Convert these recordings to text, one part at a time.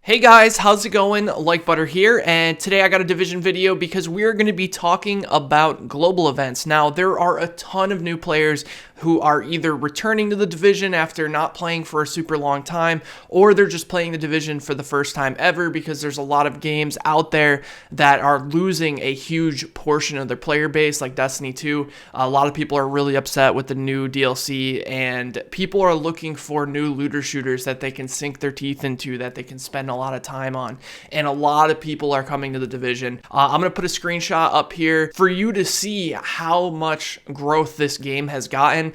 Hey guys, how's it going? Like Butter here, and today I got a division video because we're going to be talking about global events. Now, there are a ton of new players who are either returning to the division after not playing for a super long time, or they're just playing the division for the first time ever because there's a lot of games out there that are losing a huge portion of their player base, like Destiny 2. A lot of people are really upset with the new DLC, and people are looking for new looter shooters that they can sink their teeth into, that they can spend a lot of time on, and a lot of people are coming to the division. I'm going to put a screenshot up here for you to see how much growth this game has gotten.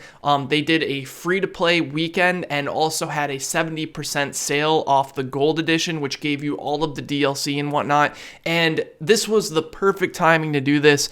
They did a free-to-play weekend and also had a 70% sale off the gold edition, which gave you all of the DLC and whatnot, and this was the perfect timing to do this.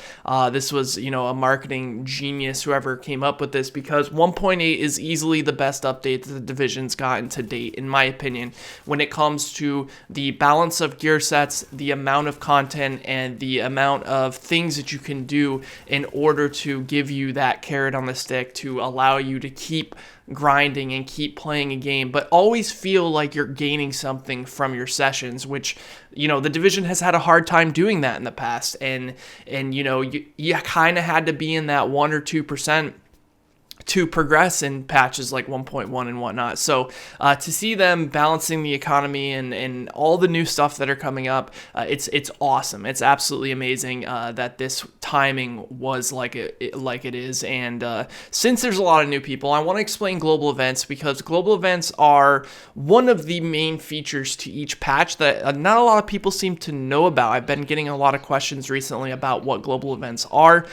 This was, a marketing genius, whoever came up with this, because 1.8 is easily the best update that the division's gotten to date, in my opinion, when it comes to the balance of gear sets, the amount of content, and the amount of things that you can do in order to give you that carrot on the stick to allow you to keep grinding and keep playing a game, but always feel like you're gaining something from your sessions, which, the division has had a hard time doing that in the past. And you kind of had to be in that 1 or 2% to progress in patches like 1.1 and whatnot. So to see them balancing the economy and all the new stuff that are coming up, it's awesome. It's absolutely amazing that this timing was like it is. And since there's a lot of new people, I want to explain global events, because global events are one of the main features to each patch that not a lot of people seem to know about. I've been getting a lot of questions recently about what global events are.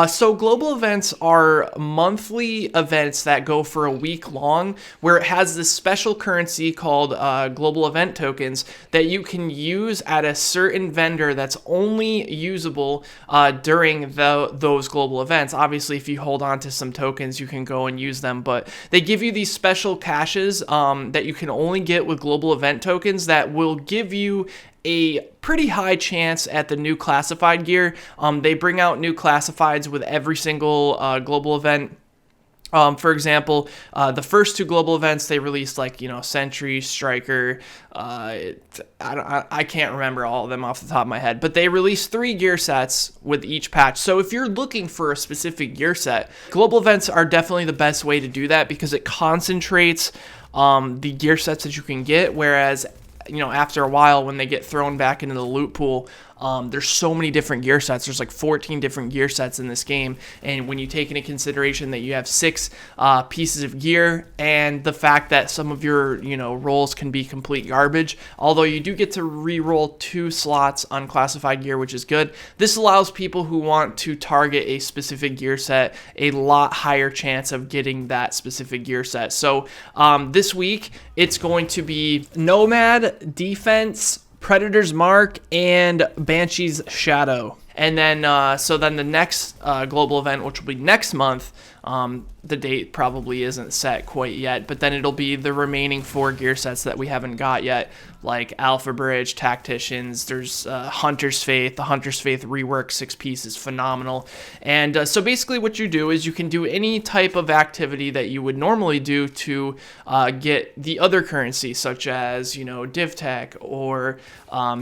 So global events are monthly events that go for a week long, where it has this special currency called global event tokens that you can use at a certain vendor that's only usable during those global events. Obviously, if you hold on to some tokens, you can go and use them, but they give you these special caches that you can only get with global event tokens that will give you a pretty high chance at the new classified gear. They bring out new classifieds with every single global event. For example, the first two global events, they released Sentry, Striker. I can't remember all of them off the top of my head, but they released 3 gear sets with each patch. So if you're looking for a specific gear set, global events are definitely the best way to do that, because it concentrates the gear sets that you can get. Whereas, after a while, when they get thrown back into the loot pool, there's so many different gear sets. There's like 14 different gear sets in this game, and when you take into consideration that you have 6 pieces of gear, and the fact that some of your rolls can be complete garbage, although you do get to re-roll 2 slots on classified gear, which is good. This allows people who want to target a specific gear set a lot higher chance of getting that specific gear set. So this week it's going to be Nomad, Defense, Predator's Mark, and Banshee's Shadow. And then, so then the next global event, which will be next month, the date probably isn't set quite yet, but then it'll be the remaining 4 gear sets that we haven't got yet, like Alpha Bridge, Tacticians, there's Hunter's Faith. The Hunter's Faith rework 6-piece is phenomenal. And so basically what you do is you can do any type of activity that you would normally do to get the other currency, such as, Div Tech or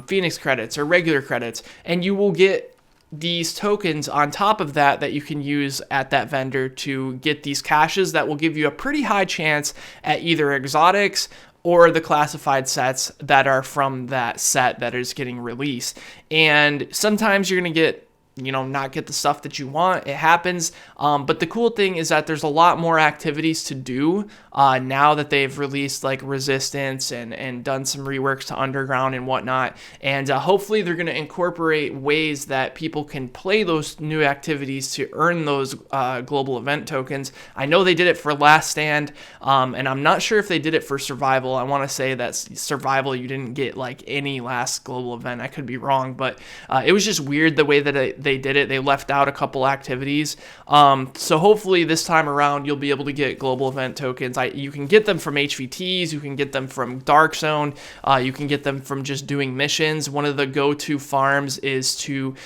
Phoenix credits or regular credits, and you will get these tokens on top of that you can use at that vendor to get these caches that will give you a pretty high chance at either exotics or the classified sets that are from that set that is getting released. And sometimes you're going to get not get the stuff that you want. It happens. But the cool thing is that there's a lot more activities to do now that they've released like Resistance and done some reworks to Underground and whatnot. And hopefully they're going to incorporate ways that people can play those new activities to earn those global event tokens. I know they did it for Last Stand, and I'm not sure if they did it for Survival. I want to say that Survival, you didn't get like any last global event. I could be wrong, but it was just weird the way that they did it. They left out a couple activities. So hopefully this time around you'll be able to get global event tokens. You can get them from HVTs, you can get them from Dark Zone, you can get them from just doing missions. One of the go-to farms is to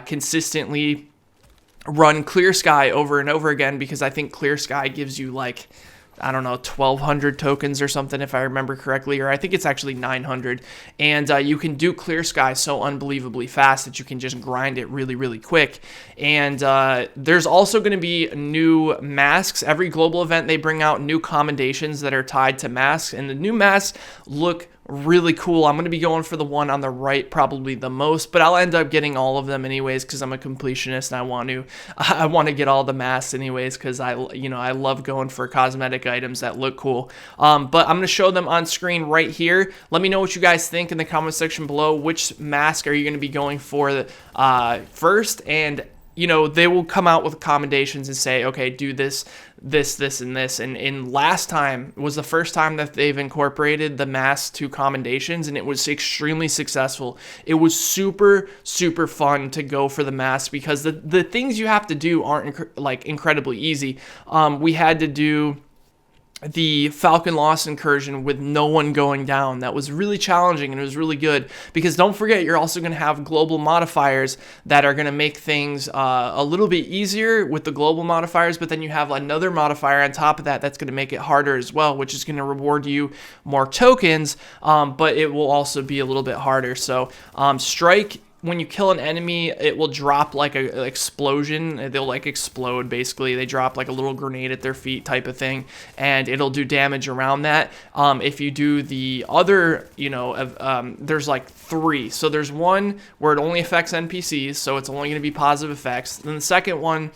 consistently run Clear Sky over and over again, because I think Clear Sky gives you like I don't know, 1,200 tokens or something, if I remember correctly, or I think it's actually 900. And you can do Clear Sky so unbelievably fast that you can just grind it really, really quick. And there's also going to be new masks. Every global event, they bring out new commendations that are tied to masks, and the new masks look really cool. I'm going to be going for the one on the right probably the most, but I'll end up getting all of them anyways because I'm a completionist and I want to get all the masks anyways because I love going for cosmetic items that look cool. But I'm going to show them on screen right here. Let me know what you guys think in the comment section below. Which mask are you going to be going for first? And they will come out with commendations and say, okay, do this, and this. And last time was the first time that they've incorporated the mask to commendations, and it was extremely successful. It was super, super fun to go for the mask because the things you have to do aren't incredibly easy. We had to do the Falcon Lost incursion with no one going down. That was really challenging, and it was really good because don't forget, you're also going to have global modifiers that are going to make things a little bit easier with the global modifiers, but then you have another modifier on top of that that's going to make it harder as well, which is going to reward you more tokens, but it will also be a little bit harder. So Strike, when you kill an enemy, it will drop like an explosion. They'll like explode, basically. They drop like a little grenade at their feet type of thing, and it'll do damage around that. If you do the other, there's like 3. So there's one where it only affects NPCs, so it's only going to be positive effects. Then the second one,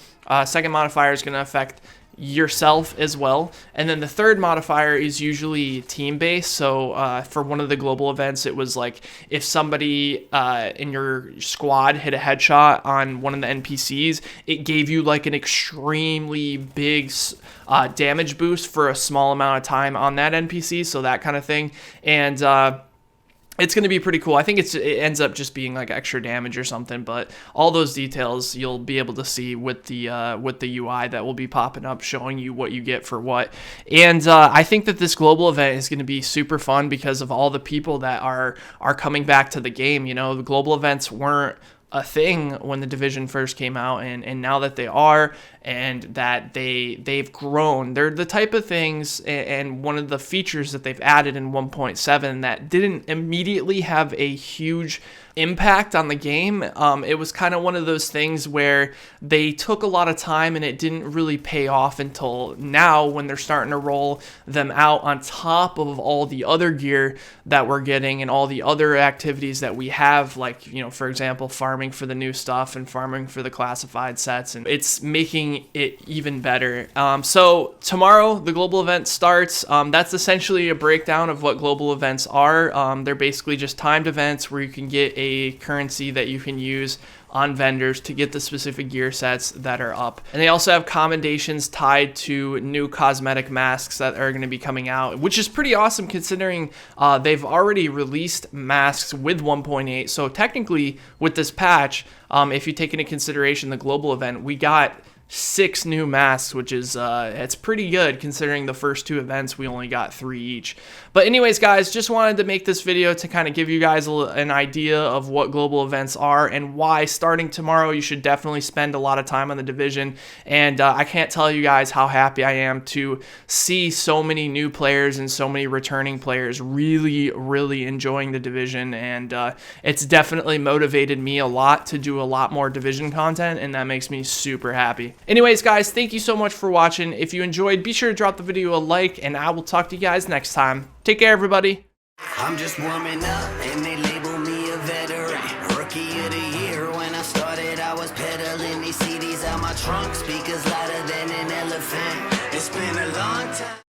second modifier is going to affect yourself as well, and then the third modifier is usually team based. So for one of the global events, it was like if somebody in your squad hit a headshot on one of the NPCs, it gave you like an extremely big damage boost for a small amount of time on that NPC, so that kind of thing. And it's going to be pretty cool. I think it ends up just being like extra damage or something, but all those details you'll be able to see with the UI that will be popping up showing you what you get for what. And I think that this global event is going to be super fun because of all the people that are coming back to the game. The global events weren't a thing when the Division first came out, and now that they are, and that they've grown, they're the type of things, and one of the features that they've added in 1.7 that didn't immediately have a huge impact on the game. It was kind of one of those things where they took a lot of time and it didn't really pay off until now when they're starting to roll them out on top of all the other gear that we're getting and all the other activities that we have, like, for example, farming for the new stuff and farming for the classified sets, and it's making it even better. So tomorrow the global event starts. That's essentially a breakdown of what global events are. They're basically just timed events where you can get a currency that you can use on vendors to get the specific gear sets that are up. And they also have commendations tied to new cosmetic masks that are going to be coming out, which is pretty awesome considering they've already released masks with 1.8. So technically with this patch, if you take into consideration the global event, we got 6 new masks, which is it's pretty good considering the first 2 events we only got 3 each. But anyways, guys, just wanted to make this video to kind of give you guys an idea of what global events are and why starting tomorrow you should definitely spend a lot of time on the Division. And I can't tell you guys how happy I am to see so many new players and so many returning players really, really enjoying the Division, and it's definitely motivated me a lot to do a lot more Division content, and that makes me super happy. Anyways, guys, thank you so much for watching. If you enjoyed, be sure to drop the video a like, and I will talk to you guys next time. Take care, everybody. I'm just warming up, and they label me a veteran. Rookie of the year. When I started, I was pedaling these CDs out my trunk. Speakers louder than an elephant. It's been a long time.